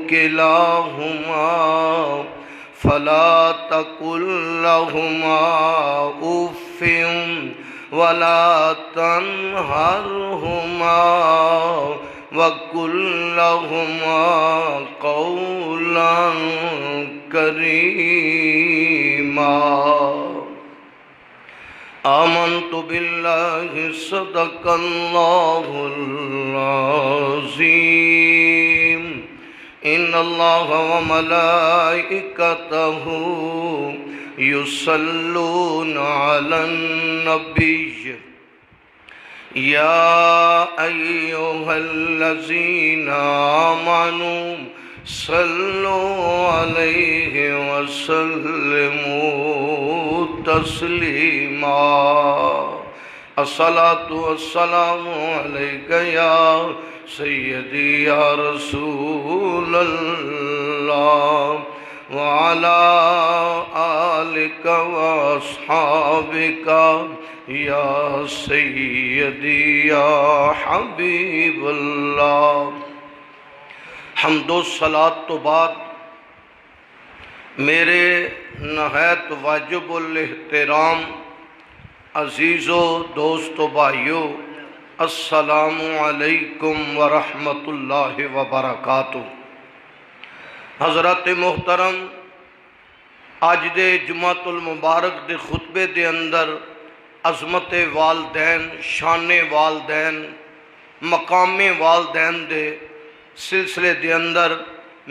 كلاهما فلا تقل لهما اف ولا تنهرهما وقل لهما قولا كريما آمنت بالله صدق الله العظيم إن الله وملائكته يصلون على النبي يا أيها الذين آمنوا صلوا عليه وسلموا تسليما الصلاة والسلام عليك يا سيدي يا رسول الله وعلى آلك وأصحابك یا سیدی یا حبیب اللہ۔ حمد و صلاۃ تو بعد میرے نہایت واجب الاحترام عزیز و دوست و بھائیو، السلام علیکم ورحمۃ اللہ وبرکاتہ۔ حضرت محترم، آج دے جمعۃ المبارک دے خطبے دے اندر عظمت والدین، شان والدین، مقام والدین دے سلسلے دے اندر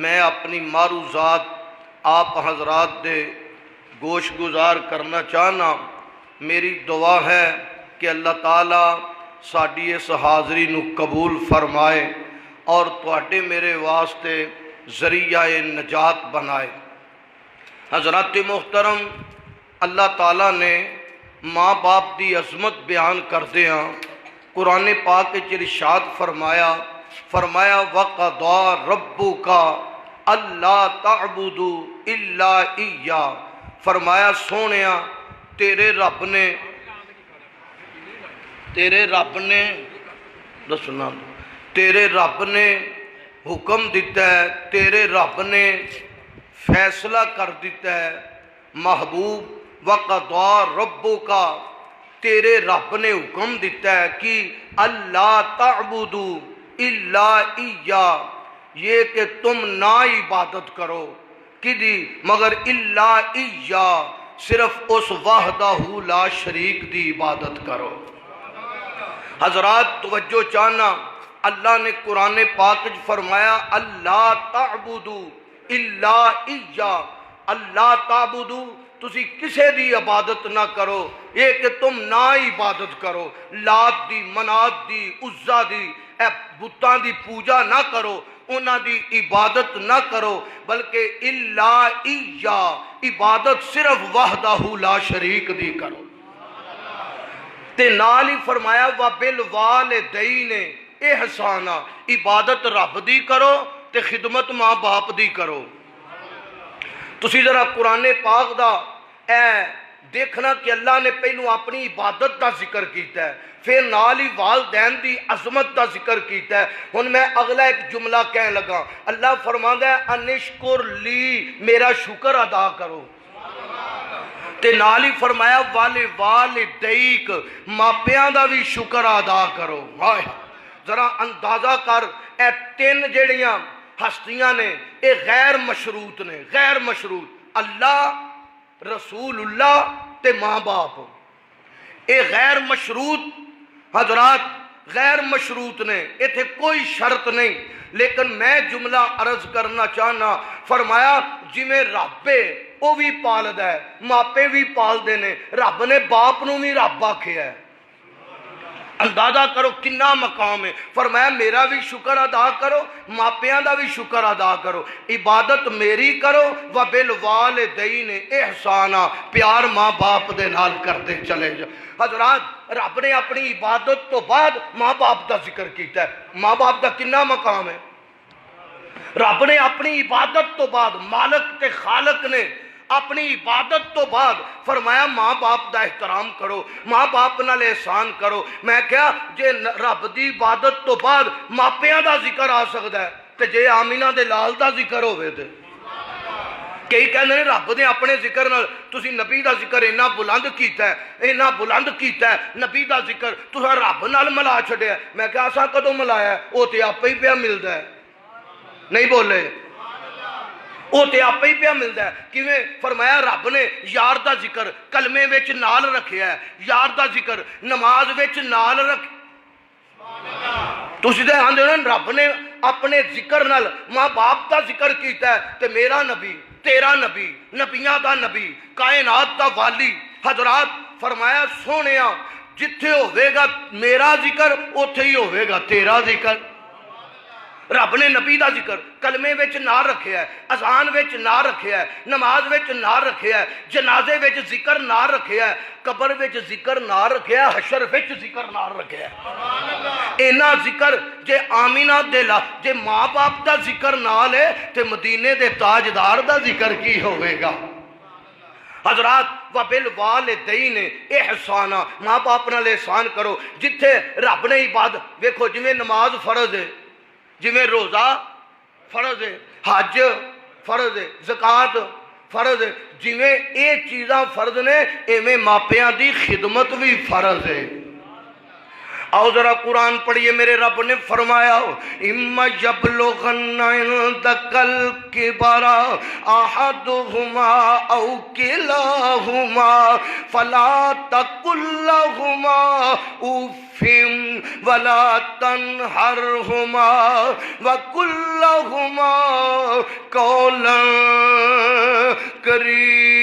میں اپنی معروضات آپ حضرات دے گوش گزار کرنا چاہنا۔ میری دعا ہے کہ اللہ تعالیٰ ساڈی اس حاضری نو قبول فرمائے اور تواڈے میرے واسطے ذریعہ نجات بنائے۔ حضرات محترم، اللہ تعالیٰ نے ماں باپ دی عظمت بیان کردے ہاں قرآن پاک وچ ارشاد فرمایا وَقَضَى رَبُّكَ أَلَّا تَعْبُدُوا إِلَّا إِيَّاهُ، فرمایا سونیا تیرے رب نے حکم دیتا ہے، تیرے رب نے فیصلہ کر دیتا ہے محبوب، وَقَضَى رَبُّكَ، تیرے رب نے حکم دیتا ہے کہ اللہ تعبدوا الا ایہ، یہ کہ تم نہ عبادت کرو کدی مگر الا ایہ، صرف اس وحدہ لا شریک دی عبادت کرو۔ حضرات توجہ چاہنا، اللہ نے قرآن پاک فرمایا اللہ تعبدوا الا ایہ، اللہ تعبدوا، تسی کسے دی عبادت نہ کرو، یہ کہ تم نہ عبادت کرو، لات دی، منات دی، عزا دی، اے بتاں دی پوجا نہ کرو، انہاں دی عبادت نہ کرو، بلکہ الا ایہ، عبادت صرف وحدہ لا شریک دی کرو۔ تے نال ہی فرمایا وَبِالْوَالِدَيْنِ احسانا، عبادت رب دی کرو تے خدمت ماں باپ دی کرو۔ تسی ذرا قرآن پاک دا اے دیکھنا کہ اللہ نے پہلو اپنی عبادت دا ذکر کیتا ہے، پھر نال ہی والدین دی عظمت دا ذکر کیتا ہے۔ ہن میں اگلا ایک جملہ کہنے لگا، اللہ فرماندا ہے انشکر لی، میرا شکر ادا کرو، تے نال ہی فرمایا والدیک، ماپیاں دا بھی شکر ادا کرو۔ ذرا اندازہ کر، اے تین جڑیاں ہستیاں نے، اے غیر مشروط نے، غیر مشروط، اللہ، رسول اللہ تے ماں باپ، اے غیر مشروط حضرات، غیر مشروط نے، ایتھے کوئی شرط نہیں، لیکن میں جملہ عرض کرنا چاہنا، فرمایا جی میں رب ہے وہ بھی پالدا ہے، ماپے بھی پال دینے، رب نے باپ نو بھی رب آکھیا ہے۔ اندازہ کرو کنا مقام ہے، فرمایا میرا بھی شکر ادا کرو، ماپیاں دا بھی شکر ادا کرو، عبادت میری کرو، وَبِالْوَالِدَيْنِ احسانا، پیار ماں باپ دے نال کرتے چلے جا۔ حضرات رب نے اپنی عبادت تو بعد ماں باپ دا ذکر کیتا ہے، ماں باپ دا کنا مقام ہے؟ رب نے اپنی عبادت تو بعد، مالک تے خالق نے اپنی عبادت تو بعد فرمایا ماں باپ دا احترام کرو، ماں باپ نال احسان کرو۔ میں کہا جے رب دی عبادت تو بعد ماپیاں دا ذکر آ سکتا ہے تے جے آمینہ دے لال دا ذکر ہوئے تے کئی کہندے نے رب نے اپنے ذکر نال تسی نبی دا ذکر اینا بلند کیتا ہے اینا بلند کیتا ہے نبی دا ذکر تساں رب نال ملا چھڈیا ہے میں کہا اساں کدوں ملایا ہے او تے آپے ہی پیا ملدا ہے نہیں بولے او تے آپے ہی پیا ملدا ہے کیویں فرمایا رب نے یار دا ذکر کلمے وچ نال رکھیا ہے یار دا ذکر نماز وچ نال رکھ تسی تے آندے ہو رب نے اپنے ذکر نال ماں باپ دا ذکر کیتا ہے تے میرا نبی تیرا نبی نبیاں دا نبی کائنات دا والی حضرات فرمایا سونیا جتھے ہوئے گا میرا ذکر اوتھے ہی ہوئے گا تیرا ذکر رب نے نبی دا ذکر کلمے وچ نہ رکھیا ہے اذان وچ نہ رکھیا ہے نماز وچ نہ رکھیا ہے جنازے وچ ذکر نہ رکھیا ہے قبر وچ ذکر نہ رکھیا ہے حشر وچ ذکر نہ رکھیا ہے اینا ذکر جے آمینہ دلا جے ماں باپ دا ذکر نہ لے تے مدینے دے تاجدار دا ذکر کی ہوئے گا حضرات وَبِالْوَالِدَيْنِ احسانا ماں باپ نال احسان کرو جتھے رب نے عبادت ویکھو جویں نماز فرض ہے جویں روزہ فرض ہے حج فرض ہے زکات فرض ہے جویں اے چیزاں فرض نے ایویں ماپیاں دی خدمت بھی فرض ہے آؤ ذرا قرآن پڑھیے میرے رب نے فرمایا اِمَّا يَبْلُغَنَّ عِندَكَ الْكِبَرَ أَحَدُهُمَا أَوْ كِلَاهُمَا فَلَا تَقُل لَّهُمَا أُفٍّ وَلَا تَنْهَرْهُمَا وَقُل لَّهُمَا قَوْلًا كَرِيمًا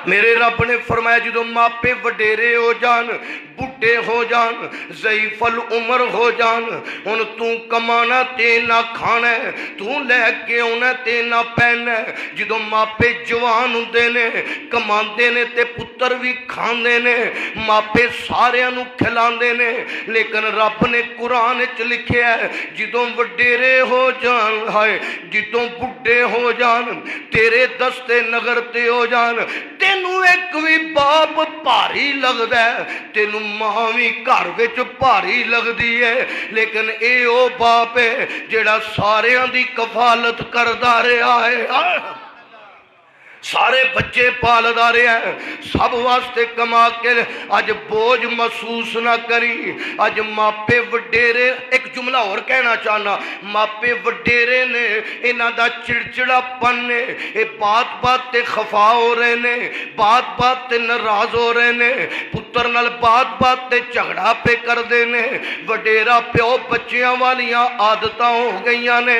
میرے رب نے فرمایا جدو ماپے وڈیرے ہو جان بڑھے ہو جان ضعیف العمر ہو جان ان تو کمانا تے نہ کھانا ہے تو لے کے ہونا تے نہ پہنا ہے جدو ماپے جوان ہوندے نے کماندے نے تے پتر بھی کھاندے نے ماپے سارے انو کھلاندے نے لیکن رب نے قرآن چ لکھیا ہے جدو وڈیرے ہو جان ہائے جدو بڑھے ہو جان تیرے دستے نگر تے ہو جان تینوں ایک بھی باپ بھاری لگدا ہے تینوں ماں بھی گھر وچ بھاری لگدی ہے لیکن اے او باپ ہے جڑا ساریاں دی کفالت کردا رہیا ہے سارے بچے پالدا رہیا ہے سب واسطے کما کے اج بوجھ محسوس نہ کری اج ماپے وڈیرے ایک جملہ اور کہنا چاہنا ماپے وڈیرے نے انہاں دا چڑچڑا پن نے اے بات بات تے خفا ہو رہے نے بات بات تے ناراض ہو رہے نے پتر نال بات بات تے جھگڑا پہ کر دے نے وڈیرا پیو بچیاں والیاں عادتاں ہو گئیاں نے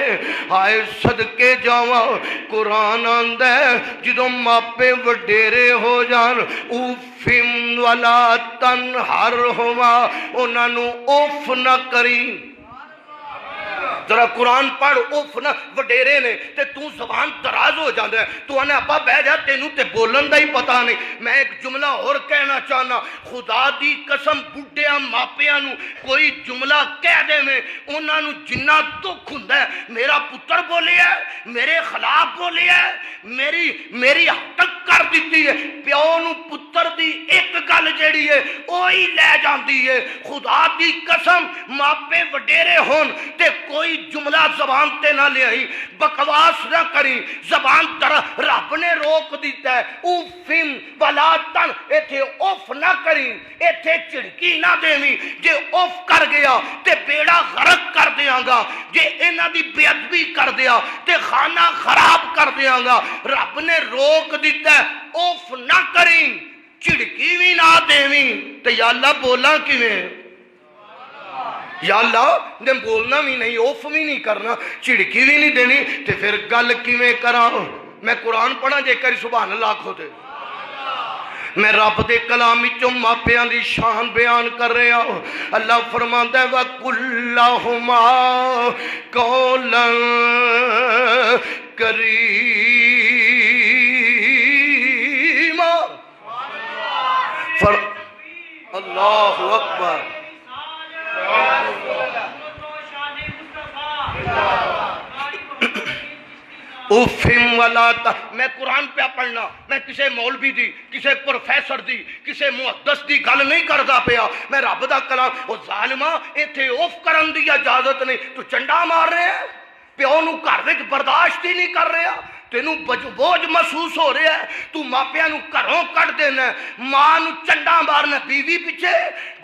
ہائے صدقے جاواں قرآن آندا ہے جدو ماپے وڈیرے ہو جان اوفم ولا تنہرہما انہاں نو اوف نہ کری ذرا قرآن پڑھ اوف نہ وڈیرے نے تے تو زبان دراز ہو جاندا ہے تو انے ابا بہ جا تینوں تے بولن دا ہی پتہ نہیں میں ایک جملہ اور کہنا چاہنا خدا دی قسم بڈھیاں ماپیاں نو کوئی جملہ کہہ دے میں انہاں نو جنہ دکھ ہوندا ہے میرا پتر بولیا ہے میرے خلاف بولیا ہے میری حق کر دیتی ہے پیو نو پتر دی ایک گل جیڑی ہے اوہی لے جاندی ہے خدا دی قسم ماپے وڈیرے ہون تے کوئی جملہ زبان تے نہ لے آئی بکواس نہ کری زبان تر رب نے روک دیتا ہے اوفم ولا تن ایتھے اوف نہ کری ایتھے چڑکی نہ دیویں جے اوف کر گیا تے بیڑا غرق کر دیاں گا جے انہاں دی بے ادبی کر دیا تے خانہ خراب کر دیاں گا رب نے روک دیتا ہے اوف نہ کری چڑکی بھی نہ دیویں تے یا اللہ بولا کیویں یا اللہ نے بولنا بھی نہیں اوف بھی نہیں کرنا چڑکی بھی نہیں دینی تے پھر گل کیویں کراں میں قرآن پڑھا جے کری سبحان اللہ کھوتے میں رب دے کلام وچوں ماپیاں دی شان بیان کر رہا ہوں اللہ فرماندا ہے وَقُلْ لَهُمَا قَوْلًا كَرِيمًا اللہ اکبر اوفم ولا میں قرآن پہ پڑھنا، میں کسے مولوی دی، کسے پروفیسر دی، کسے محدث دی گل نہیں کردا پیا، میں رب دا کلام۔ او ظالما ایتھے اوف کرن دی اجازت نہیں، تو چنڈا مار رہے ہیں، پیو نو گھر وچ برداشت ہی نہیں کر رہا، تینوں بوجھ محسوس ہو رہا ہے، تو ماپیاں نو گھروں کٹ دینا، ماں نو چنڈا مارنا، بیوی پیچھے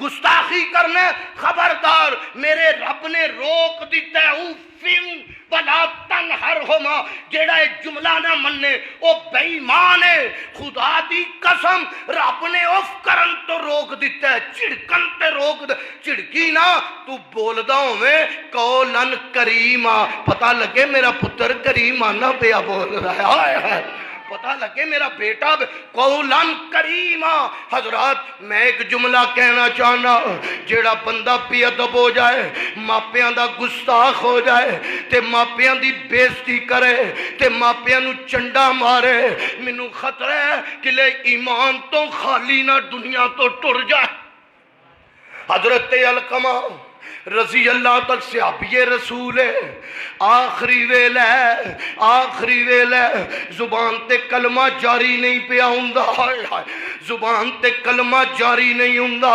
گستاخی کرنا۔ خبردار، میرے رب نے روک دیتا ہے، اوفم ولا تنہرہما، جیڑا ایک جملہ نہ مننے او بے ایمان ہے۔ خدا دی قسم، رب نے اف کرن تو روک دیتا ہے، چڑکن تے روک دے، چڑکی نہ تو بولدا ہوویں قولن کریما، پتہ لگے میرا پتر کریم آنا پیا بول رہا ہے، ہائے ہائے، پتہ لگے میرا بیٹا قولن کریما۔ حضرات میں ایک جملہ کہنا چاہنا، جیڑا بندہ بے ادب ہو جائے، ماپیاں دا گستاخ ہو جائے تے ماپیاں دی بےزتی کرے تے ماپیاں نو چنڈا مارے، مینوں خطرہ ہے کہ لے ایمان تو خالی نہ دنیا تو ٹر جائے۔ حضرت علقمہ رضی اللہ تک صحابی رسول ہے، آخری ویل ہے، آخری ویل ہے، زبان تے کلمہ جاری نہیں پیا ہوندا، زبان تے کلمہ جاری نہیں ہوندا۔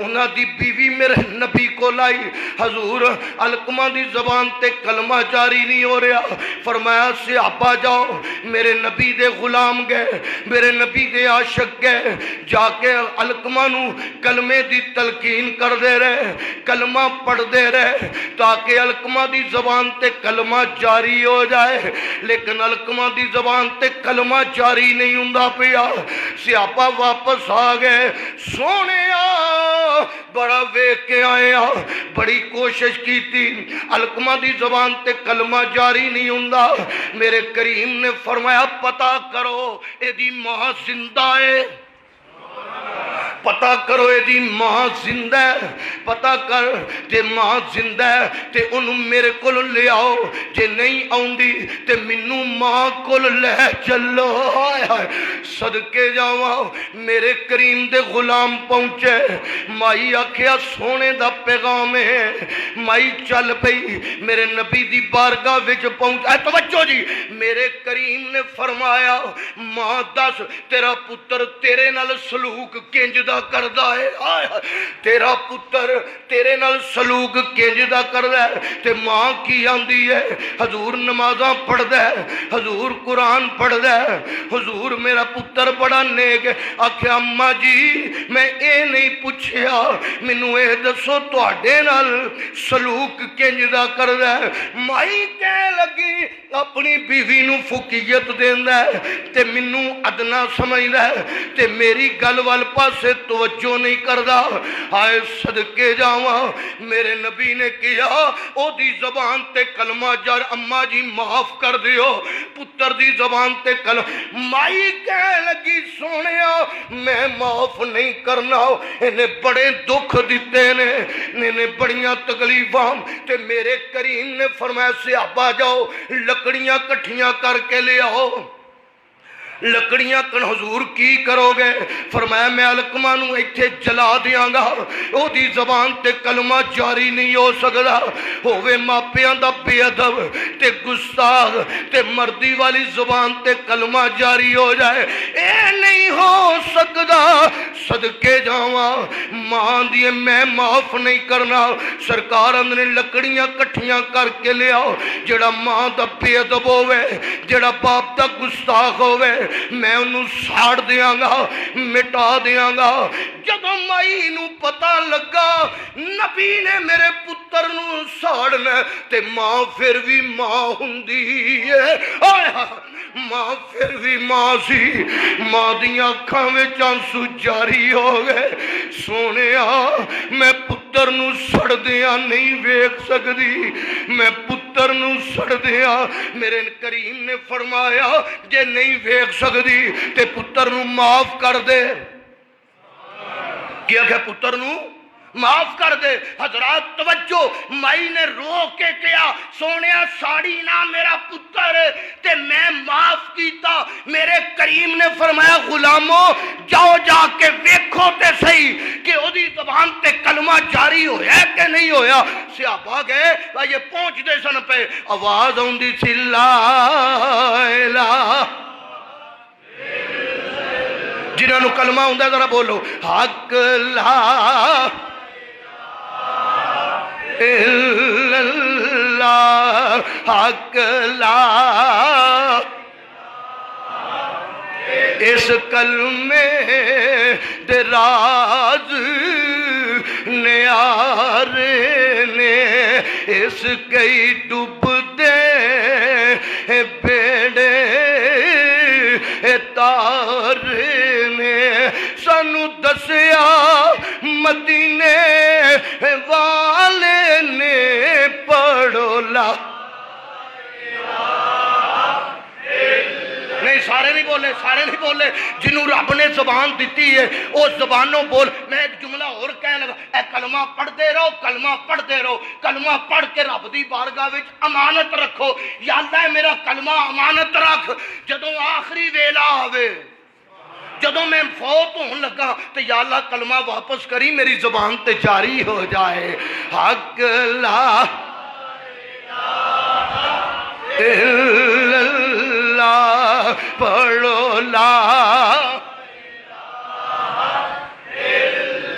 انہاں دی بیوی میرے نبی کو لائی، حضور علقمہ دی زبان تے کلمہ جاری نہیں ہو رہا، فرمایا صحابہ جاؤ، میرے نبی دے غلام گئے، میرے نبی دے عاشق گئے، جا کے علقمہ نو کلمے دی تلقین کر دے رہے، کلمہ پڑھ دے رہے تاکہ علقمہ دی زبان تے کلمہ جاری ہو جائے، لیکن علقمہ دی زبان تے کلمہ جاری نہیں ہوندا پیا۔ صحابہ واپس آ گئے، سونے بڑا ویکھ کے آئے، بڑی کوشش کی تھی، علقمہ دی زبان تے کلمہ جاری نہیں ہوندا۔ میرے کریم نے فرمایا پتہ کرو اے دی ماں زندہ ہے، پتہ کرو اے دی ماں زندہ ہے، پتہ کر تے ماں زندہ ہے تے انہوں میرے کول لے آؤ، جے نہیں آؤندی تے منوں ماں کول لے چلو۔ صدقے جاواں میرے کریم دے غلام پہنچے، مائی آکھیا سونے دا پیغام ہے، مائی چل پئی میرے نبی دی بارگاہ وچ پہنچ، توجہ جی، میرے کریم نے فرمایا ماں دس تیرا پتر تیرے نال سلوک کنج دا کردا ہے، تیرا پتر تیرے نال سلوک کنج دا کردا ہے، تے ماں کی آندی ہے، حضور نمازاں پڑھدا ہے، حضور قرآن پڑھدا ہے، حضور میرا پتر بڑا نیک ہے۔ آکھیا اماں جی میں اے نہیں پوچھیا، مینوں اے دسو تواڈے نال سلوک کنج دا کردا ہے۔ مائی کہہ لگی اپنی بیوی نو فقیت دیندا ہے تے مینوں ادنا سمجھدا ہے تے میری گل وال پاسے توجہ نہیں کردا۔ ہائے صدقے جاواں میرے نبی نے کیا او دی زبان تے کلمہ جار، اماں جی معاف کر دیو، پتر دی زبان تے کلمہ، مائی کہہ لگی سونیا میں معاف نہیں کرنا، انہیں بڑے دکھ دیتے نے، انہیں بڑیاں تکلیفاں، تے میرے کریم نے فرمایا صحابہ جاؤ لکڑیاں کٹھیاں کر کے لے آؤ۔ لکڑیاں کن حضور کی کرو گے؟ فرمایا میں علقمہ نو ایتھے جلا دیاں گا، او دی زبان تے کلمہ جاری نہیں ہو سکدا، ہووے ماپیاں دا بے ادب تے گستاخ تے مردی والی زبان تے کلمہ جاری ہو جائے، اے نہیں ہو سکدا۔ صدقے جاواں ماں دی میں معاف نہیں کرنا۔ سرکار اندر لکڑیاں کٹھیاں کر کے لے آؤ، جڑا ماں دا بے ادب ہووے، جڑا باپ دا گستاخ ہووے، میں انہوں ساڑ دیاں گا، مٹا دیاں گا۔ جب مائی نو پتہ لگا نبی نے میرے پتر نو ساڑنا تے ماں پھر بھی ماں ہوندی ہے، ماں پھر بھی ماں سی، ماں دیاں اکھاں وچ آنسو جاری ہو گئے۔ سونیا میں پتر نو سڑ دیاں نہیں ویکھ سکدی، میں پتر نو سڑ دیاں، میرے کریم نے فرمایا جے نہیں ویکھ سکدی تے پتر نو معاف کر دے۔ کیا کہ پتر نو معاف کر دے۔ حضرات توجہ، مائی نے رو کے کیا سونیا ساڑی نہ میرا پتر تے میں معاف کیتا۔ میرے کریم نے فرمایا غلامو جاؤ جا کے ویکھو تے صحیح کہ او دی زبان تے کلمہ جاری ہویا ہے کہ نہیں ہویا۔ صحابہ گئے یہ پہنچ دے سن پہ آواز آؤندی سی لا الہ، جنہاں نو کلمہ ہوندا ذرا بولو حق لا الا اللہ، حق لا اس کلمے دے راز نیار نے اس کئی ڈوب دے بیڑے تار نے سانو دسیا مدینے والے نے پڑھو لا۔ نہیں سارے نہیں بولے، سارے نہیں بولے، جنہوں رب نے زبان دیتی ہے وہ زبانوں بول۔ میں ایک جملہ اور کہنے لگا، اے کلمہ پڑھتے رہو، کلمہ پڑھتے رہو، کلمہ پڑھ کے رب دی بارگاہ وچ امانت رکھو۔ یا اللہ میرا کلمہ امانت رکھ، جدوں آخری ویلا آوے، جدوں میں فوت ہون لگا تو یا اللہ کلمہ واپس کری میری زبان تے جاری ہو جائے۔ حق لا الا اللہ، پڑھو لا۔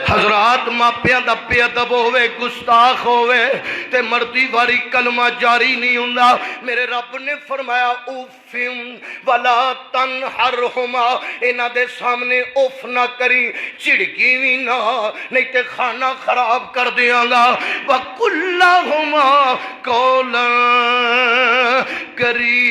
حضرات ماپیاں دا بے ادب ہوئے، گستاخ ہوئے تے مردی واری کلمہ جاری نہیں ہوندا۔ میرے رب نے فرمایا اوفم ولا تنہرہما، انہاں دے سامنے اوف نہ کری، چڑکی بھی نہ، نہیں تے کھانا خراب کر دیاں گا۔ وَقُلْ لَهُمَا قَوْلًا کریما،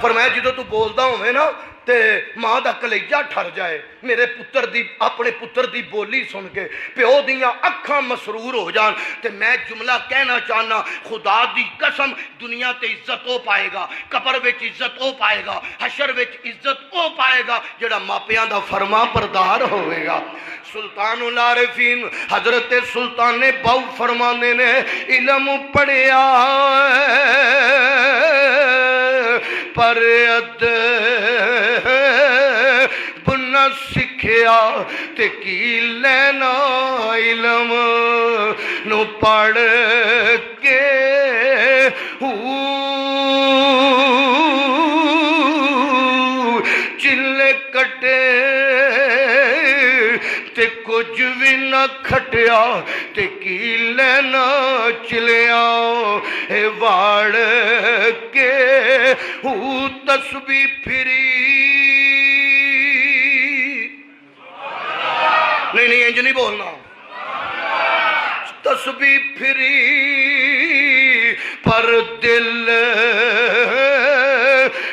فرمایا جدو تو بولدا ہوئے نا تے ماں دا کلیجہ ٹھر جائے، میرے پتر دی اپنے پتر دی بولی سن کے پیو دیاں اکھاں مسرور ہو جان۔ تے میں جملہ کہنا چاہنا، خدا دی قسم دنیا تے عزت او پائے گا، قبر وچ عزت او پائے گا، حشر وچ عزت او پائے گا جڑا ماپیاں دا فرما بردار ہوئے گا۔ سلطان العارفین حضرت سلطان باؤ فرمانے نے علم پڑھیا پر بنا سکھیا تے کی لینا علم نو پڑھ کے چلے کٹے تے کچھ بھی نہ کھٹیا تے کی لینا چلیا اے واڑ کے تسبیح پھری۔ نہیں انج نہیں بولنا، تسبیح پھری پر دل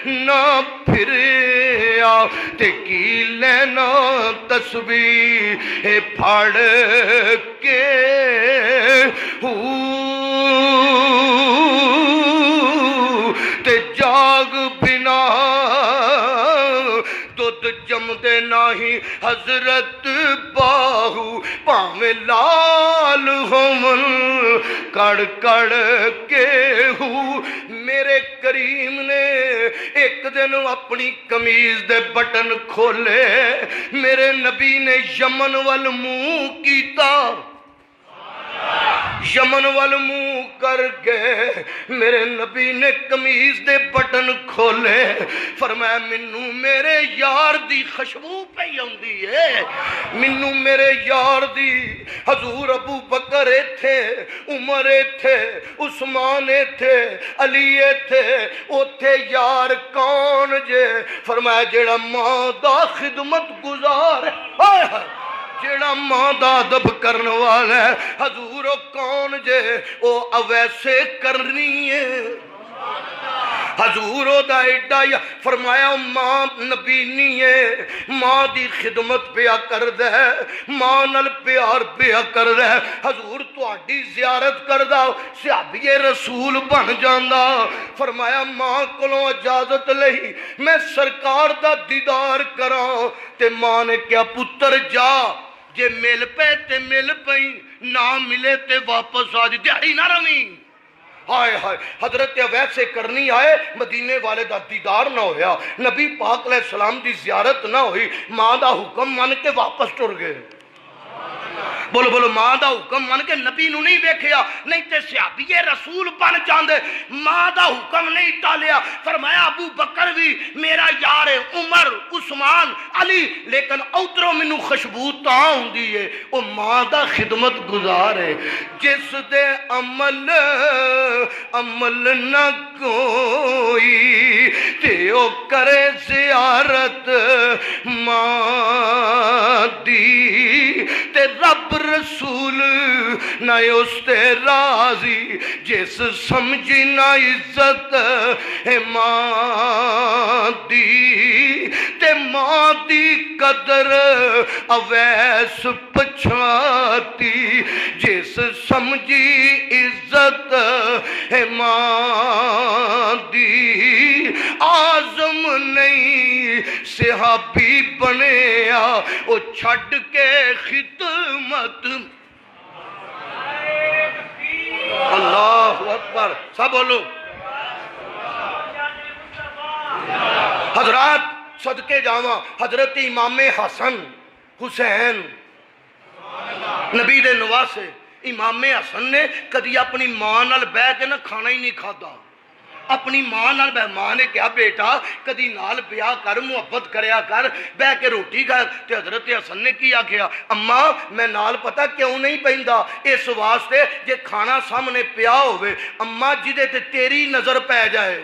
نہ پھریا تے کی لینا تسبیح پھڑ کے تے جاگ بنا دودھ جم دے نہیں حضرت باہو پاویں لال ہومن کڑ کڑ کے ہو۔ میرے کریم نے ایک دن اپنی قمیض دے بٹن کھولے، میرے نبی نے یمن وال منہ کیتا، یمن وال منہ کر کے میرے نبی نے قمیض دے بٹن کھولے، فرمایا منو میرے یار دی خوشبو پئی آندی ہے، منو میرے یار دی۔ حضور ابو بکر تھے، عمر تھے، عثمان تھے، علی تھے، اوتھے یار کون جے؟ فرمایا جیڑا ماں دا خدمت گزار ہے، جیڑا ماں دا ادب کرن والا ہے۔ حضور کون جے؟ او اویسے کرنی ہے، حضور دا ایڈا فرمایا ماں نبی نہیں ہے، ماں دی خدمت پیا کردا ہے، ماں نال پیار پیا کردا ہے، حضور تہاڈی زیارت کردا صحابی رسول بن جاندا۔ فرمایا ماں کولوں اجازت لئی میں سرکار دا دیدار کراں، تے ماں نے کیا پتر جا، جے مل پے تے مل پئی، نہ ملے تے واپس آ جی، دیہڑی نہ رویں۔ ہائے ہائے، حضرت ویسے کرنی آئے، مدینے والے دا دیدار نہ ہویا، نبی پاک علیہ السلام دی زیارت نہ ہوئی، ماں دا حکم مان کے واپس ٹر گئے۔ بولو بولو، ماں دا حکم مان کے نبی نو نہیں ویکھیا، نہیں تے صحابی رسول بن جاندے۔ ماں دا حکم نہیں ٹالیا، فرمایا ابو بکر بھی میرا یار ہے، عمر، عثمان، علی، لیکن ادھروں مینوں خوشبو تاں ہوندی ہے او ماں دا خدمت گزار ہے، جس دے عمل نہ کوئی تے او کرے زیارت ماں دی، تے رب رسول نہ اس تے راضی، جس سمجھی نہ عزت ہے ماں دی، تے ماں دی قدر اویس پچھاتی، جس سمجھی عزت ہے ماں دی، آزم نہیں صحابی بنیا او چھڈ کے خدمت۔ اللہ اکبر، سب بولو۔ حضرات صدقے جاواں، حضرت امام حسن حسین نبی دے نواسے، امام حسن نے کدی اپنی ماں نال بہ کے نہ کھانا ہی نہیں کھادا، اپنی ماں نال بہ، ماں نے کہا بیٹا کدی نال بیاہ کر، محبت کریا کر، بہ کے روٹی کھا، تے حضرت حسن نے کیا کیا، اماں میں نال پتہ کیوں نہیں پیندا، اس واسطے جے کھانا سامنے پیا ہوئے، اماں جدے تے تیری نظر پہ جائے،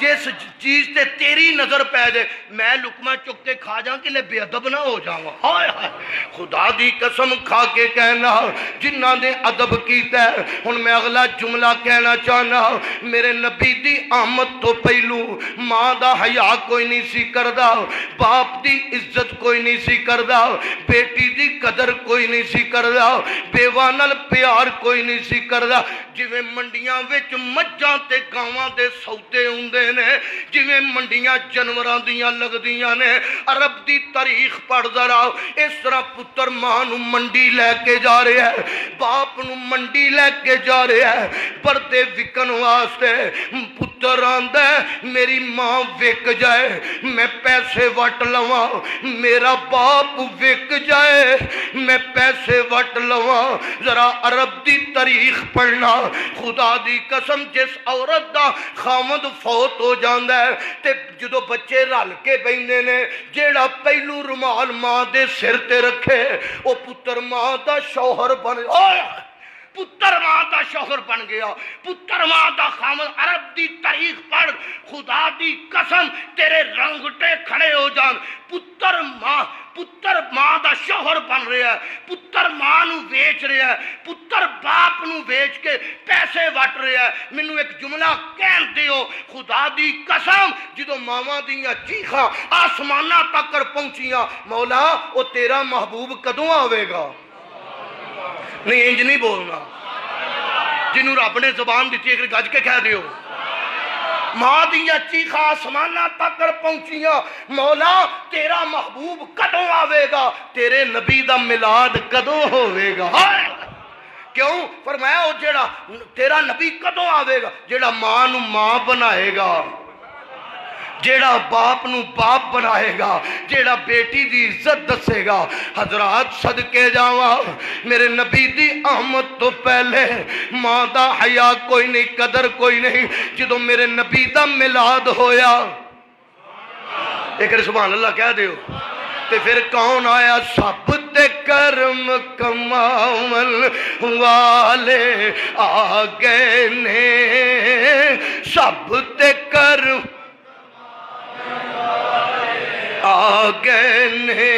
جس چیز تے تیری نظر پہ جائے، میں لقمہ چک کے کھا جاؤں کہ لے بے ادب نہ ہو جاؤں۔ ہائے ہائے، خدا دی قسم کھا کے کہنا جنہ نے ادب کیتا ہے۔ ہن میں اگلا جملہ کہنا چاہنا، میرے نبی دی آمد تو پہلو ماں دا حیا کوئی نہیں سی کردا، باپ دی عزت کوئی نہیں سی کردا، بیٹی دی قدر کوئی نہیں سی کردا، بیوہ نال پیار کوئی نہیں سی کردا۔ جویں منڈیاں وچ مجھاں تے گاواں دے سودے ہوندے نے، جویں منڈیاں جانوراں دیاں لگدیاں نے، عرب دی تاریخ پڑھ ذرا، اس طرح پتر ماں نو منڈی لے کے جا رہا ہے، باپ نو منڈی لے کے جا رہا ہے پردے وکن واسطے، پتر آندا ہے میری ماں وک جائے میں پیسے وٹ لواں، میرا باپ وک جائے میں پیسے وٹ لواں۔ ذرا عرب دی تاریخ پڑھنا، خدا دی قسم جس عورت دا خامد فوت ہو جاندا ہے تے جدو بچے رل کے بیندے نے، جیڑا پہلو رومال ماں دے سر تے رکھے او پتر ماں دا شوہر بن پتر ماں دا شوہر بن گیا، پتر ماں دا خامد۔ عرب دی تاریخ پڑھ، خدا دی قسم تیرے رنگٹے کھڑے ہو جان۔ پتر ماں دا شوہر بن رہا ہے، پتر ماں نو ویچ رہا ہے، پتر باپ نو ویچ کے پیسے وٹ رہا ہے۔ مینوں ایک جملہ کہن دیو، خدا دی قسم جدو ماواں دیاں چیخاں آسماناں تک پہنچیاں، مولا او تیرا محبوب کدوں آوے گا؟ نہیں انج نہیں بولنا، جنہوں رب نے زبان دیتی ہے گج کے کہہ دیو، ماں دیا چیخا آسماناں تک پہنچیاں، مولا تیرا محبوب کدوں آوے گا، تیرے نبی دا میلاد کدوں ہوئے گا؟ کیوں؟ فرمایا او جیڑا تیرا نبی کدوں آوے گا؟ جیڑا ماں نو ماں بنائے گا، جیڑا باپ نو باپ بنائے گا، جیڑا بیٹی دی عزت دسے گا۔ حضرات صدقے جاواں، میرے نبی دی آمد تو پہلے ماں دا حیا کوئی نہیں، قدر کوئی نہیں۔ جدو میرے نبی دا میلاد ہویا، ایک سبحان اللہ کہہ دیو، تے پھر کون آیا؟ سب تے کرم کماون والے آ گئے نے، سب تے کرم آ گئے نے،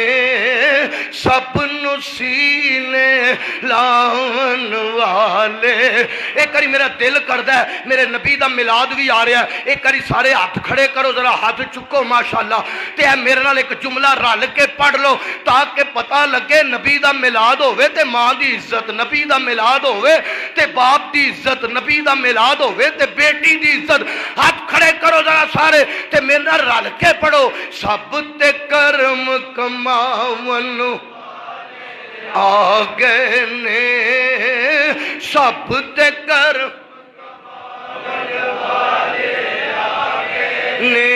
سب نو سینے لاون والے. ایک باری میرا دل کردا ہے میرے نبی دا میلاد بھی آ رہا ہے, ایک باری سارے ہاتھ کھڑے کرو, ذرا ہاتھ چکو ماشاءاللہ, تے اے میرے نال ایک جملہ رل کے پڑھ لو تاکہ پتہ لگے نبی دا میلاد ہوئے تے ماں دی عزت, نبی دا میلاد ہوئے تے باپ دی عزت, نبی دا میلاد ہوئے تے بیٹی دی عزت. ہاتھ کھڑے کرو ذرا سارے تے میرے نال رل کے پڑھو. سب تے کرم کماون آگے نے, سب تے کرم نے,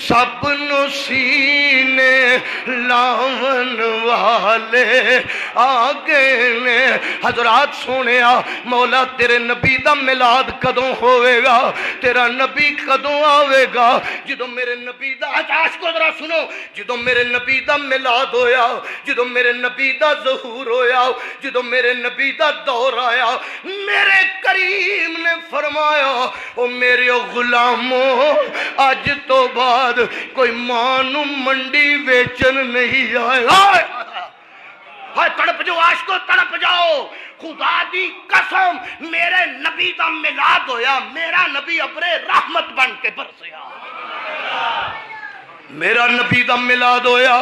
سب نو سینے لاون والے آگے نے. حضرات سونیا مولا تیرے نبی دا میلاد کدوں ہوئے گا, تیرا نبی کدوں آوے گا؟ جدوں میرے نبی دا, آج کو ذرا سنو, جدوں میرے نبی دا میلاد ہویا, جدوں میرے نبی دا ظہور ہویا, جدوں میرے نبی دا دور آیا, میرے کریم نے فرمایا او میرے غلاموں اج تو بعد کوئی ماں نو منڈی ویچن نہیں آئے. ہائے تڑپ جو عاشقو تڑپ جاؤ, خدا دی قسم میرے نبی دا میلاد ہویا, میرا نبی ابرے رحمت بن کے برسیا. میرا نبی دا میلاد ہویا,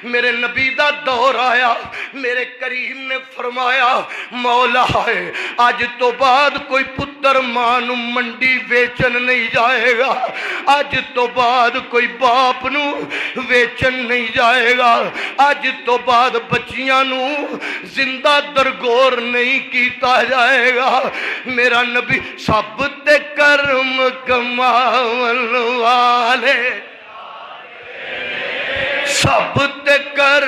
میرے نبی دا دور آیا, میرے کریم نے فرمایا مولا ہے آج تو بعد کوئی پتر ماں نو منڈی ویچن نہیں جائے گا, آج تو بعد کوئی باپ نو ویچن نہیں جائے گا, آج تو بعد بچیاں نو زندہ درگور نہیں کیتا جائے گا. میرا نبی سب تے کرم کماون والے, سب تے کر.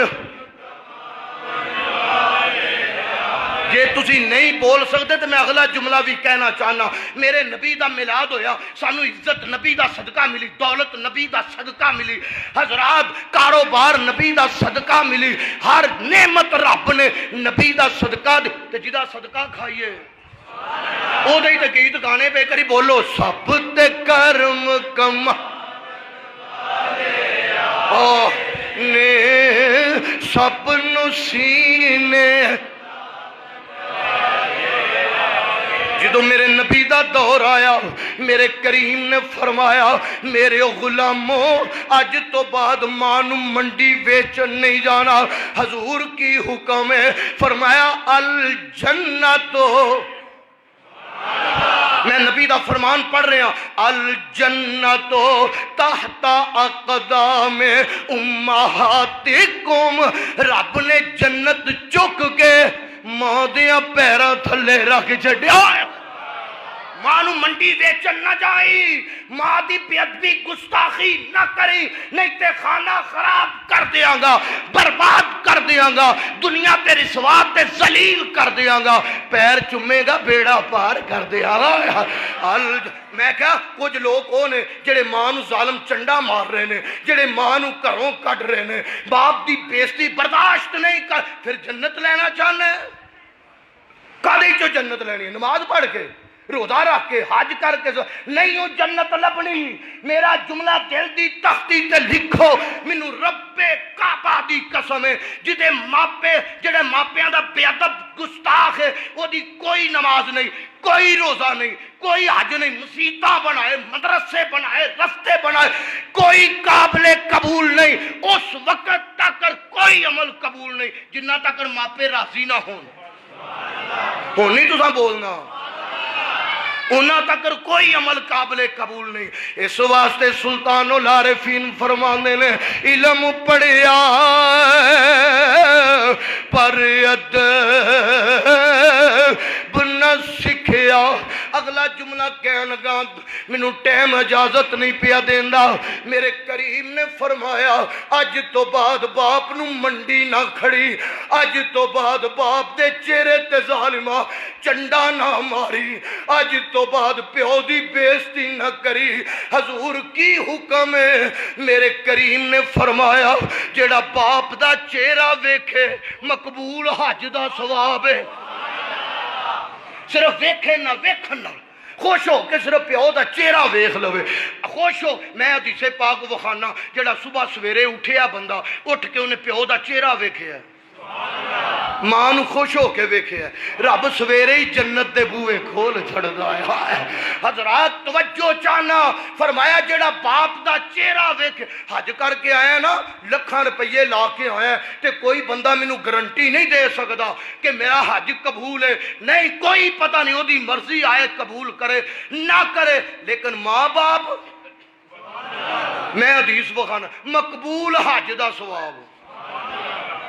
جے تسی نہیں بول سکتے تو میں اگلا جملہ بھی کہنا چاہنا. میرے نبی دا میلاد ہویا, سانو عزت نبی دا صدقہ ملی, دولت نبی دا صدقہ ملی, حضرات کاروبار نبی دا صدقہ ملی, ہر نعمت رب نے نبی دا صدقہ دی. تے جدا صدقہ کھائیے او دے تے گیت گانے پہ کری بولو سب تے کرم کم نے, سب نو سینے. جدو میرے نبی دا دور آیا, میرے کریم نے فرمایا میرے غلاموں اج تو بعد ماں نو منڈی ویچن نہیں جانا. حضور کی حکم ہے, فرمایا الجنت, میں نبی دا فرمان پڑھ رہے ہیں, الجنت تحت اقدام امہاتکم, رب نے جنت چک کے ماں دیاں پیراں تھلے رکھ چھڈیا. ماں نو منڈی ویچن نہ جائی, ماں دی بے ادبی گستاخی نہ کری, نہیں تے خانہ خراب کر دیاں گا, برباد کر دیاں گا, دنیا تے رسوا تے ذلیل کر دیاں گا, پیر چومے گا بیڑا پار کر دیاں گا. میں کہا کچھ لوگ وہ نے جڑے ماں نو ظالم چنڈا مار رہے نے, جڑے ماں نو گھروں کٹ رہے نے, باپ دی بےزتی برداشت نہیں کر, پھر جنت لینا چاہنا ہے. کدی چو جنت لینی ہے؟ نماز پڑھ کے, روزہ رکھ کے, حج کر کے نہیں, ہو جنت لبنی. میرا جملہ دل دی تختی تے لکھو, مینوں رب کعبہ دی قسم ہے, جڑے ماپیاں دا بے ادب گستاخ ہے, وہ دی کوئی نماز نہیں, کوئی روزہ نہیں, کوئی حج نہیں, مسیتاں بنائے, مدرسے بنائے, رستے بنائے, کوئی قابل قبول نہیں. اس وقت تک کوئی عمل قبول نہیں جنہ تک ماپے راضی نہ ہون. ہونی تو بولنا, انہاں تک کوئی عمل قابل قبول نہیں. اس واسطے سلطان العارفین فرماندے نے علم پڑھیا پر ادب نہ سکھیا. اگلا جملہ کہنے لگا, مینوں ٹائم اجازت نہیں پیا دیندا. میرے کریم نے فرمایا اج تو بعد باپ نو منڈی نہ کھڑی, اج تو بعد باپ دے چہرے تے ظالمہ چنڈا نہ ماری, اج تو بعد پیو دی بےزتی نہ کری. حضور کی حکم ہے, میرے کریم نے فرمایا جیڑا باپ دا چہرہ ویکھے مقبول حج دا ثواب ہے. صرف ویکھے نہ ویکھن نہ خوش ہو کہ صرف پیو دا چہرہ ویکھ لوے, خوش ہو. میں حدیث پاک وکھانا جیڑا صبح سویرے اٹھیا بندہ, اٹھ کے انہیں پیو دا چہرہ ویکھیا. ماں نو خوش ہو کے ویکھیا رب سویرے ہی جنت دے بوئے کھول چھڑدا ہے۔ حضرات توجہ چاہنا، فرمایا جیڑا باپ دا چہرہ ویکھ، حج کر کے آیا نا، لکھاں روپیے لا کے آیا تے کوئی بندہ مینوں گارنٹی نہیں دے سکدا کہ میرا حج قبول ہے، نہیں، کوئی پتہ نہیں، وہ دی مرضی آئے قبول کرے نہ کرے، لیکن ماں باپ، میں حدیث بخانا، مقبول حج دا ثواب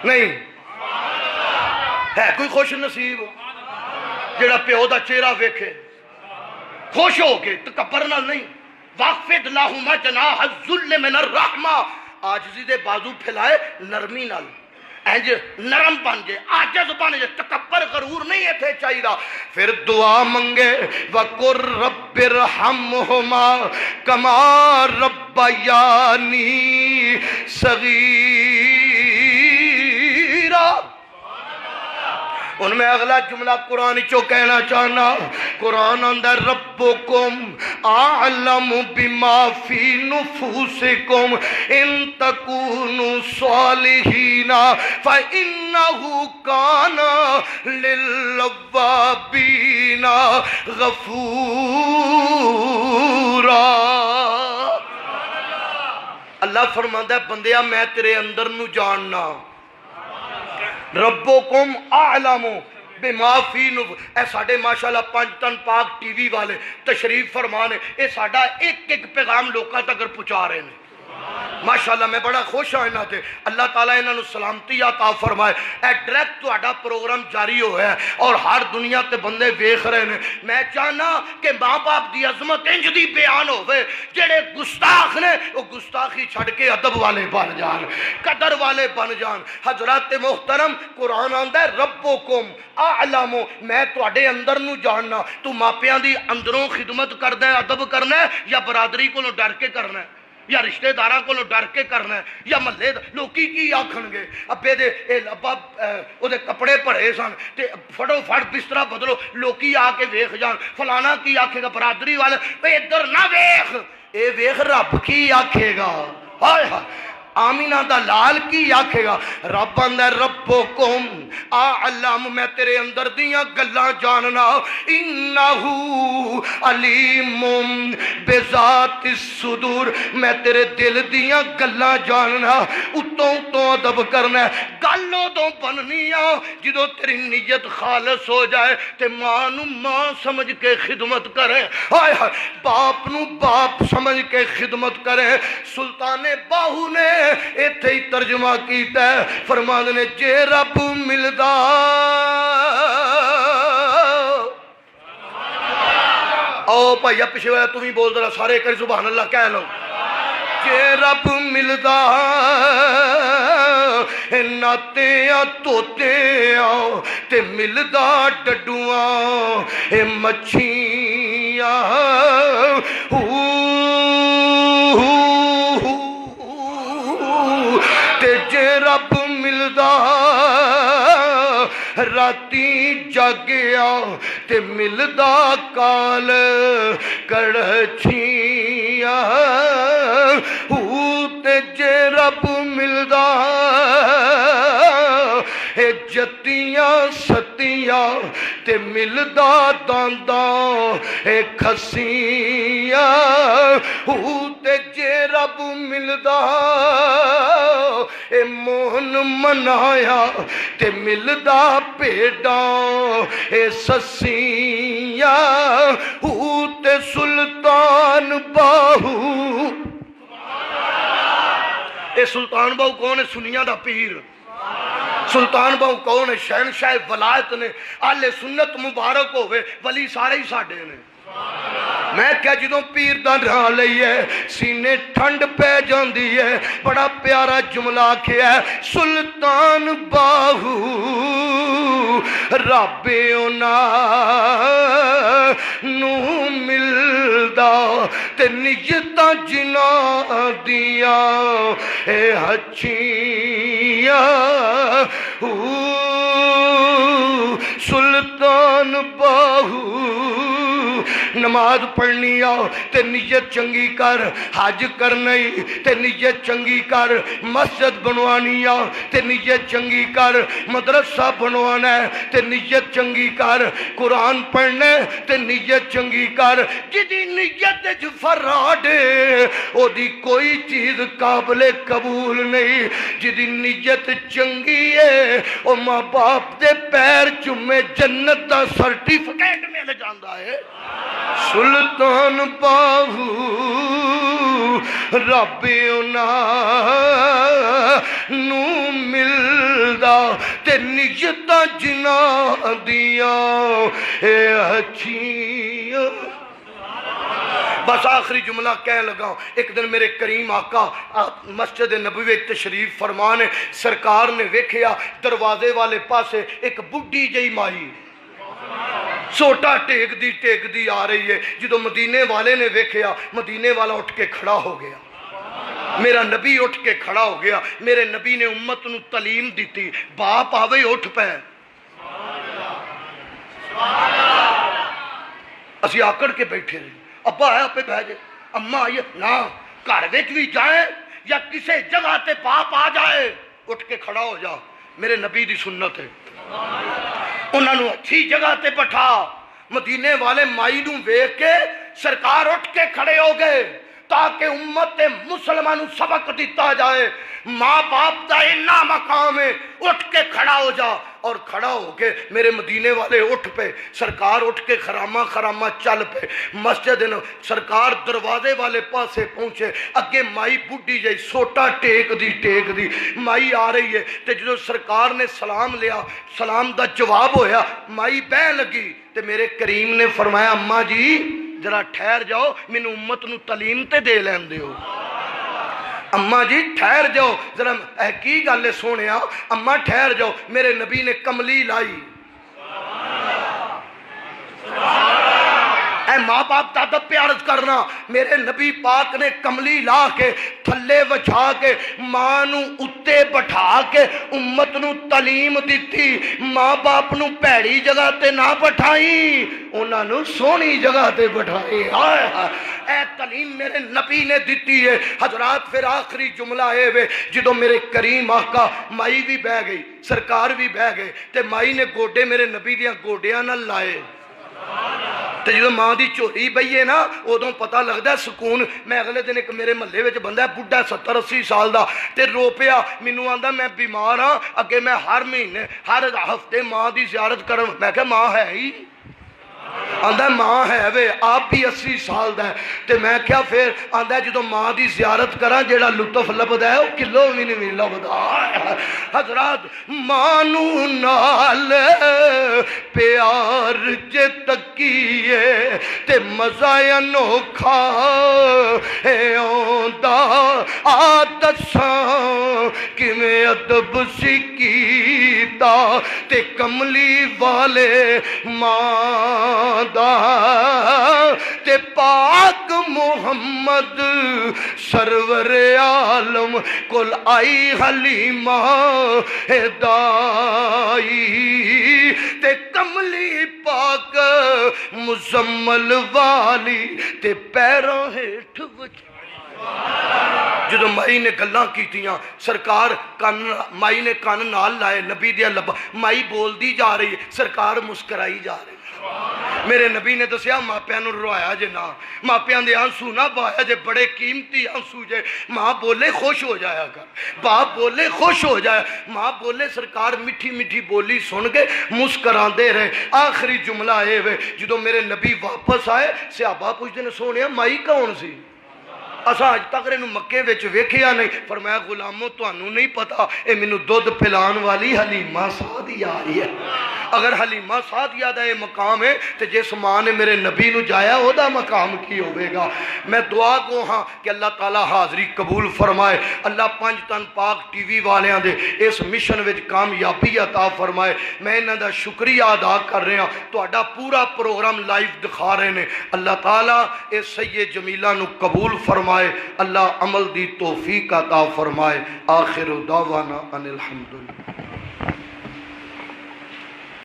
نہیں ہے۔ کوئی خوش نصیب جڑا پیو دا چہرہ ویکھے خوش ہو کے، تکبر نال نہیں، واخفض لہما جناح الذل من الرحمہ، عاجزی دے بازو پھیلائے نرمی نال، انج نرم بن جائے، عاجز بن جائے، تکبر غرور نہیں ایتھے چاہیے۔ پھر دعا منگے وَقُلْ رَبِّ ارْحَمْهُمَا كَمَا رَبَّيَانِي صَغِيرًا۔ ان میں اگلا جملہ قرآن چو کہنا چاہنا، قرآن اندر ربکم اعلم بما فی نفوسکم ان تکونوا صالحین فإنہ کان للأوابین غفورا۔ اللہ فرماتا ہے بندیا میں تیرے اندر نو جاننا، ربکم اعلم بما فی اے ساڑھے ماشاءاللہ پنجتن پاک ٹی وی والے تشریف فرمانے، اے ساڑھا ایک ایک پیغام لوکاں تک پہنچا رہے ہیں ماشاءاللہ۔ میں بڑا خوش ہوں انہاں تے، اللہ تعالیٰ انہاں نو سلامتی عطا فرمائے۔ اے ڈائریکٹ تہاڈا پروگرام جاری ہوا ہے اور ہر دنیا تے بندے ویکھ رہے ہیں۔ میں چاہنا کہ ماں باپ دی عظمت انج دی بیان ہوئے، جڑے گستاخ نے وہ گستاخی چھڑ کے ادب والے بن جان، قدر والے بن جان۔ حضرات محترم، قرآن آندا ہے ربکم اعلم، میں تواڈے اندر نو جاننا۔ تو ماپیاں دی اندروں خدمت کردا ہے، ادب کرنا ہے، یا برادری کولوں ڈر کے کرنا ہے، یا رشتہ داراں کولوں ڈر کے کرنا ہے، یا محلے لوکی کی آکھن گے ابے دے ابا او دے کپڑے پڑے سن تے فٹو فٹ بسترا بدلو، لوکی آ کے ویکھ جان فلانا کی آکھے گا، برادری والے اے ادھر نہ ویکھ، اے ویکھ رب کی آکھے گا، ہائے ہائے آمینہ دا لال کی آکھے گا۔ رب اندر ربکم اعلم، میں تیرے اندر دیاں گلاں جاننا، انہو علیم بذات الصدور، میں تیرے دل دیاں گلاں جاننا۔ اتوں اتوں ادب کرنا ہے، گلوں تو بننیاں جدو تیری نیت خالص ہو جائے تے ماں نو ماں سمجھ کے خدمت کرے، ہائے ہائے باپ نو باپ سمجھ کے خدمت کرے۔ سلطان باہو نے ایتھے ہی ترجمہ کیتا ہے، فرماندے نے جے رب ملدا او بھائیا پیچھے والا تم ہی بول دے سارے کر سبحان اللہ کہہ لو، جے رب ملدا ناتیاں توتیاں تے ملدا ڈڈواں اے مچھیاں تے جے رب ملدا راتی جاگیا تے ملدا کال کڑچھیاں تے جے رب ملدا اے جتیاں ستیاں تے ملدا دانداں اے کھسیاں تے جے رب ملدا اے موہن منایا تے ملدا پیڑاں اے سسیاں تے سلطان باہو۔ اے سلطان باہو کون ہے؟ سنیاں دا پیر۔ سلطان باہو کون ہے؟ شہنشاہ ولایت نے، اہل سنت مبارک ہوئے، ولی سارے ہی ساڈے نے۔ میں کیا جدوں پیر دا نام لئیے سینے ٹھنڈ پہ جاندی ہے۔ بڑا پیارا جملہ کیا ہے، سلطان باہو رب نو ملدا تے نیتاں جناں دیاں اے ہچیاں سلطان باہو نماز پڑھنی آ تے نیت چنگی کر، حج کرنا تے نیت چنگی کر، مسجد بنوانی آ تے نیت چنگی کر، مدرسہ بنوانا ہے تے نیت چنگی کر، قرآن پڑھنا ہے تے نیت چنگی کر۔ جدی نیت وچ فراڈ او دی کوئی چیز قابل قبول نہیں۔ جدی نیت چنگی ہے او ماں باپ دے پیر چومے جنت دا سرٹیفکیٹ مل جاندا ہے۔ سلطان باہو رب نو ملدا تے نیتاں جنہاں دیاں اے اچھیاں۔ بس آخری جملہ کہہ لگا، ایک دن میرے کریم آقا مسجد نبوی تشریف فرمانے، سرکار نے ویکھیا دروازے والے پاسے ایک بڈھی جئی مائی سوٹا ٹیک دی آ رہی ہے۔ جدو مدینے والے نے ویکھیا، مدینے والا اٹھ کے کھڑا ہو گیا، میرا نبی اٹھ کے کھڑا ہو گیا۔ میرے نبی نے امت نو تعلیم دیتی، باپ آوے اٹھ پہ، اسی آکڑ کے بیٹھے رہے، ابا آیا پہ بہ جائے، اماں آئیے نا، گھر وچ بھی جائیں یا کسے جگہ تے باپ آ جائے اٹھ کے کھڑا ہو جا، میرے نبی دی سنت ہے۔ انہاں نو اچھی جگہ تے بٹھا۔ مدینے والے مائی نو ویکھ کے سرکار اٹھ کے کھڑے ہو گئے تاکہ امت مسلمانوں سبق دیتا جائے۔ ماں باپ دا اتنا مقام ہے، اٹھ کے کھڑا ہو جا۔ اور کھڑا ہو کے میرے مدینے والے اٹھ پہ، سرکار اٹھ کے خرامہ چل پہ مسجد۔ سرکار دروازے والے پاسے پہنچے، اگے مائی بڈھی جائی سوٹا ٹیک دی مائی آ رہی ہے۔ تے جو سرکار نے سلام لیا، سلام دا جواب ہویا، مائی بہ لگی تے میرے کریم نے فرمایا اماں جی ذرا ٹھہر جاؤ، مینوں امت نو تعلیم تے دے لین دیو۔ اماں جی ٹھہر جاؤ ذرا، کی گل ہے سونیا، اماں ٹھہر جاؤ۔ میرے نبی نے کملی لائی، اے ماں باپ ادب پہ عرض کرنا، میرے نبی پاک نے کملی لا کے تھلے وچھا کے ماں نو اتے بٹھا کے امت نو تعلیم دیتی۔ ماں باپ نو پیڑی جگہ تے نہ بٹھائی، انہاں نو سونی جگہ تے بٹھائی۔ اے تعلیم میرے نبی نے دیتی ہے۔ حضرات پھر آخری جملہ ہے وے، جدو میرے کریم آقا مائی بھی بہ گئی، سرکار بھی بہ گئے تے مائی نے گوڈے میرے نبی دیاں گوڈیاں نہ لائے تے جدو ماں دی چوری بئیے نا ادوں پتہ لگدا ہے سکون۔ میں اگلے دن ایک میرے محلے وچ بندہ ہے بڈھا 70-80 سال دا تے رو پیا، مینوں آندا میں بیمار ہاں، اگے میں ہر مہینے ہر ہفتے ماں دی زیارت کرن۔ میں کہ ماں ہے ہی؟ آندا ماں ہے وے، آپ بھی 80 سال دا ہے تے میں کیا پھر آندا جدو ماں دی زیارت کراں جیڑا لطف لبدا ہے او کلو بھی نہیں لبدا۔ حضرات ماں نو نال پیار جے تکیے تے مزہ انوکھا اے اوندا آ دساں کیویں ادب سکھیتا تے کملی والے ماں دا تے پاک محمد سرور عالم کل آئی حلیمہ دائی تے کملی پاک مزمل والی تے پیروں ہیٹھ جدو مائی نے گلاں کیتیاں، سرکار مائی نے کان نال لائے، نبی دیا لبا، مائی بول دی جا رہی، سرکار مسکرائی جا رہی۔ میرے نبی نے دسیا ماپیاں نو روایا جے نا، ماپیاں دے آنسو نہ بایا جے، بڑے قیمتی آنسو جے۔ ماں بولے خوش ہو جایا کر، باپ بولے خوش ہو جایا، ماں بولے سرکار میٹھی میٹھی بولی سن کے مسکران دے رہے۔ آخری جملہ ہے وے، جدو میرے نبی واپس آئے صحابہ پوچھتے نے سونیا مائی کون سی؟ اسا اج تک رہنو مکے وچ ویکھیا نہیں۔ فرمایا غلامو تانوں نہیں پتا، اے مینوں دودھ پلان والی حلیمہ سعدیہ آئی ہے۔ اگر حلیمہ سعدیہ دا یہ مقام ہے تو جس ماں نے میرے نبی نو جایا او دا مقام کی ہوئے گا۔ میں دعا کو ہاں کہ اللہ تعالیٰ حاضری قبول فرمائے، اللہ پنج تن پاک ٹی وی والیاں دے اس مشن وچ کامیابی عطا فرمائے۔ میں انہاں دا شکریہ ادا کر رہا، تہاڈا پورا پروگرام لائیو دکھا رہے نے۔ اللہ تعالیٰ اس سید جمیلہ نو قبول فرمائے، اللہ عمل دی توفیق عطا فرمائے۔ آخر دعوانا ان الحمدللہ۔